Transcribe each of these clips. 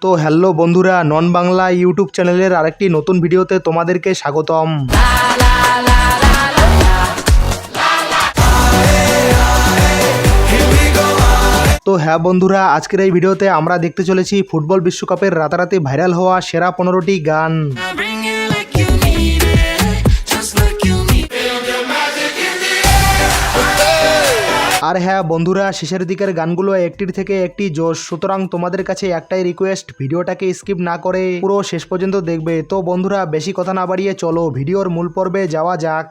তো হ্যালো বন্ধুরা, নন বাংলা ইউটিউব চ্যানেলের আরেকটি নতুন ভিডিওতে তোমাদেরকে স্বাগতম। তো হ্যাঁ বন্ধুরা, আজকের এই ভিডিওতে আমরা দেখতে চলেছি ফুটবল বিশ্বকাপের রাতারাতি ভাইরাল হওয়া সেরা 15টি গান। আর হ্যাঁ বন্ধুরা, শেষের দিকের গানগুলো একটির থেকে একটি জোশ, সুতরাং তোমাদের কাছে একটাই রিকোয়েস্ট, ভিডিওটাকে স্কিপ না করে পুরো শেষ পর্যন্ত দেখবে। তো বন্ধুরা, বেশি কথা না বাড়িয়ে চলো ভিডিওর মূল পর্বে যাওয়া যাক।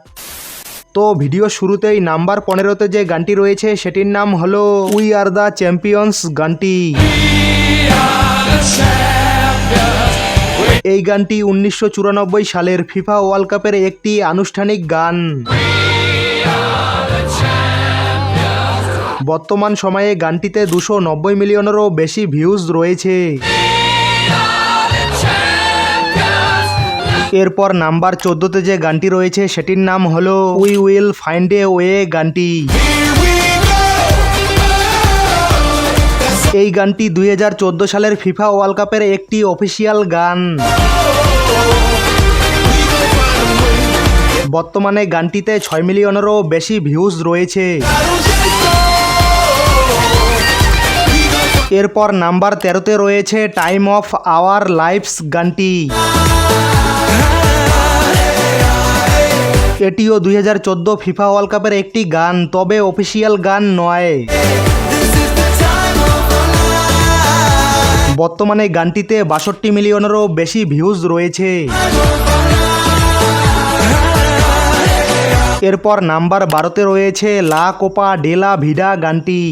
তো ভিডিও শুরুতেই নাম্বার 15তে যে গানটি রয়েছে সেটির নাম হলো উই আর দ্য চ্যাম্পিয়ন্স গানটি। এই গানটি 1994 সালের ফিফা ওয়ার্ল্ড কাপের একটি আনুষ্ঠানিক গান। বর্তমান সময়ে গানটিতে 290 মিলিয়নেরও বেশি ভিউজ রয়েছে। এরপর নাম্বার 14তে যে গানটি রয়েছে সেটির নাম হলো we will find a way গানটি। এই গানটি 2014 সালের ফিফা ওয়ার্ল্ড কাপের একটি অফিসিয়াল গান। বর্তমানে গানটিতে 6 মিলিয়নেরও বেশি ভিউজ রয়েছে। এরপর নাম্বার 13তে রয়েছে টাইম অফ আওয়ার লাইফস গানটি। এটিও 2014 ফিফা ওয়ার্ল্ড কাপের একটি গান, তবে অফিসিয়াল গান নয়। বর্তমানে গানটিতে 62 মিলিয়নেরও বেশি ভিউজ রয়েছে। এরপর নাম্বার 12তে রয়েছে লা কোপা ডে লা ভিডা গানটি।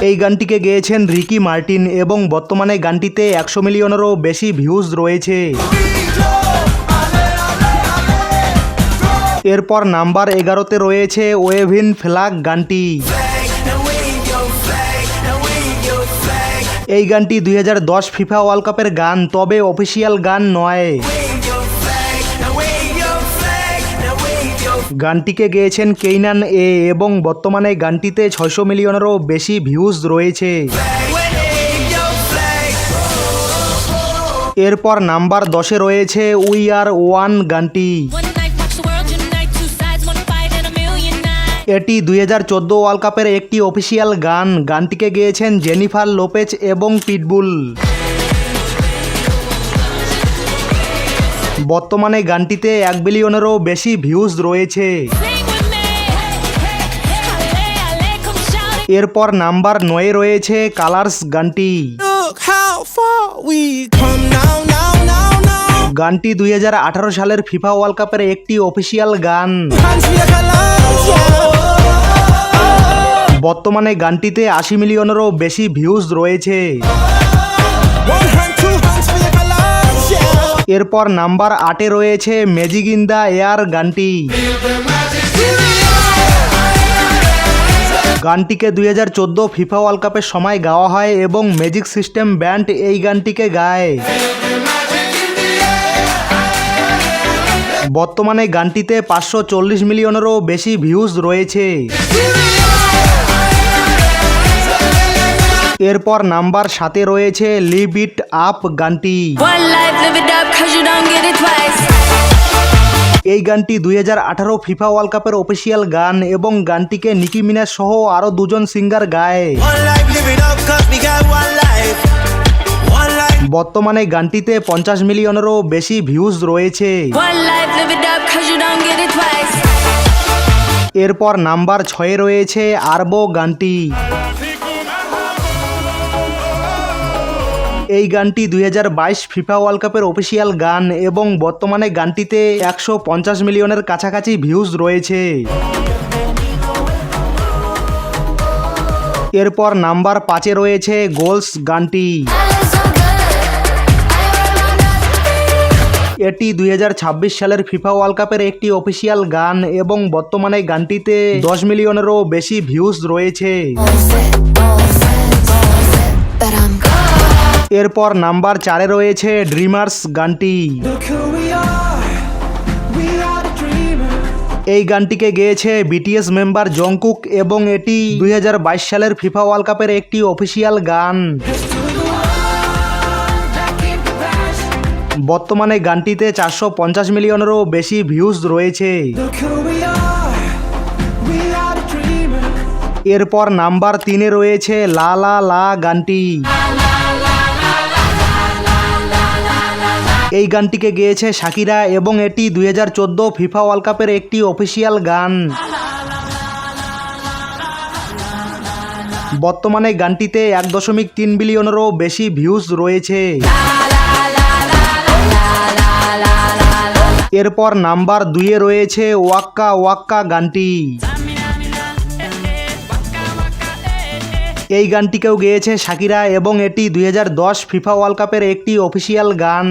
এই গানটিকে গেয়েছেন রিকি মার্টিন এবং বর্তমানে গানটিতে 100 মিলিয়নেরও বেশি ভিউজ রয়েছে। এরপর নাম্বার 11তে রয়েছে ওয়েভিন ফ্ল্যাগ গানটি। এই গানটি 2010 ফিফা ওয়ার্ল্ড কাপের গান, তবে অফিসিয়াল গান নয়। গানটিকে গেয়েছেন কেইনান এ এবং বর্তমানে গানটিতে 600 মিলিয়নেরও বেশি ভিউজ রয়েছে। এরপর নাম্বার 10-এ রয়েছে উই আর ওয়ান গানটি। এটি 2014 ওয়ার্ল্ড কাপের একটি অফিসিয়াল গান। গানটিকে গেয়েছেন জেনিফার লোপেজ এবং পিটবুল। বর্তমানে গানটিতে 1 বিলিয়নেরও বেশি ভিউজ রয়েছে। এরপর নাম্বার 9-এ রয়েছে কালার্স গানটি। গানটি 2018 সালের ফিফা ওয়ার্ল্ড কাপের একটি অফিসিয়াল গান। বর্তমানে গানটিতে 80 মিলিয়নেরও বেশি ভিউজ রয়েছে। এরপর নাম্বার 8-এ রয়েছে ম্যাজিক ইন দ্য এয়ার গানটি। গানটিকে 2014 ফিফা ওয়ার্ল্ড কাপের সময় গাওয়া হয় এবং ম্যাজিক সিস্টেম ব্যান্ড এই গানটিকে গায়। বর্তমানে গানটিতে 540 মিলিয়নেরও বেশি ভিউজ রয়েছে। এরপর নাম্বার 7-এ রয়েছে লিভ ইট আপ গানটি। এই গানটি 2018 ফিফা ওয়ার্ল্ড কাপের অফিসিয়াল গান এবং গানটিকে নিকি মিনাজ সহ আরও 2জন সিঙ্গার গায়। বর্তমানে গানটিতে 50 মিলিয়নেরও বেশি ভিউজ রয়েছে। এরপর নাম্বার 6-এ রয়েছে আরবো গানটি। এই গানটি 2022 ফিফা ওয়ার্ল্ড কাপের অফিসিয়াল গান এবং বর্তমানে গানটিতে 150 মিলিয়নের কাছাকাছি ভিউজ রয়েছে। এরপর নাম্বার 5-এ রয়েছে গোলস গানটি। এটি 2026 সালের ফিফা ওয়ার্ল্ড কাপের একটি অফিসিয়াল গান এবং বর্তমানে গানটিতে 10 মিলিয়নেরও বেশি ভিউজ রয়েছে। এরপর নাম্বার 4-এ রয়েছে ড্রিমার্স গানটি। এই গানটিকে গেয়েছে বিটিএস মেম্বার জংকুক এবং এটি 2022 সালের ফিফা ওয়ার্ল্ড কাপের একটি অফিসিয়াল গান। বর্তমানে গানটিতে 450 মিলিয়নেরও বেশি ভিউজ রয়েছে। এরপর নাম্বার 3-এ রয়েছে লা লা লা গানটি। এই গানটিকে গেয়েছে শাকিরা এবং এটি 2014 ফিফা ওয়ার্ল্ড কাপের একটি অফিসিয়াল গান। বর্তমানে গানটিতে 1.3 বিলিয়নেরও বেশি ভিউজ রয়েছে। এরপর নাম্বার 2-এ রয়েছে ওয়াক্কা ওয়াক্কা গানটি। এই গানটিকেও গেয়েছে শাকিরা এবং এটি 2010 ফিফা ওয়ার্ল্ড কাপের একটি অফিসিয়াল গান।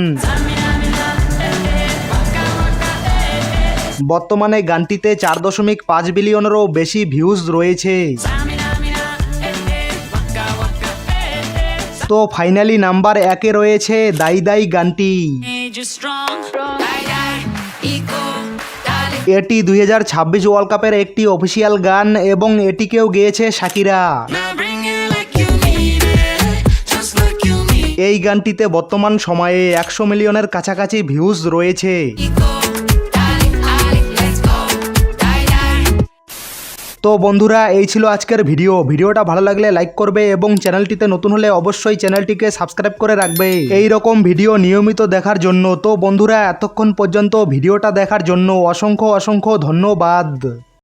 বর্তমানে গানটিতে 4.5 বিলিয়নেরও বেশি ভিউজ রয়েছে। তো ফাইনালি নাম্বার 1-এ রয়েছে দাই দাই গানটি। এটি 2026 ওয়ার্ল্ড কাপের একটি অফিসিয়াল গান এবং এটিকেও গেয়েছে শাকিরা। এই গানটিতে বর্তমান সময়ে 100 মিলিয়নের কাছাকাছি ভিউজ রয়েছে। তো বন্ধুরা, এই ছিল আজকের ভিডিওটা ভালো লাগলে লাইক করবে এবং চ্যানেলটিতে নতুন হলে অবশ্যই চ্যানেলটিকে সাবস্ক্রাইব করে রাখবে এই রকম ভিডিও নিয়মিত দেখার জন্য। তো বন্ধুরা, এতক্ষণ পর্যন্ত ভিডিওটা দেখার জন্য অসংখ্য ধন্যবাদ।